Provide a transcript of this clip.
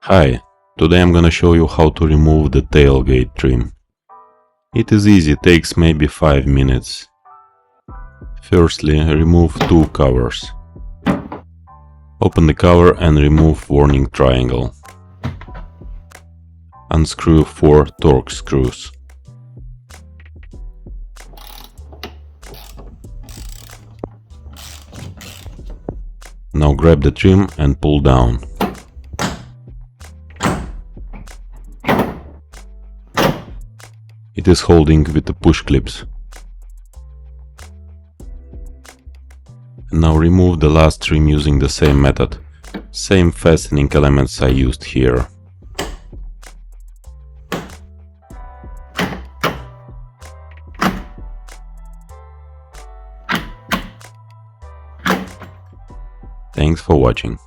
Hi, today I'm gonna show you how to remove the tailgate trim. It is easy, takes maybe 5 minutes. Firstly, remove two covers. Open the cover and remove warning triangle. Unscrew 4 Torx screws. Now grab the trim and pull down. It is holding with the push clips. Now remove the last trim using the same method. Same fastening elements I used here. Thanks for watching.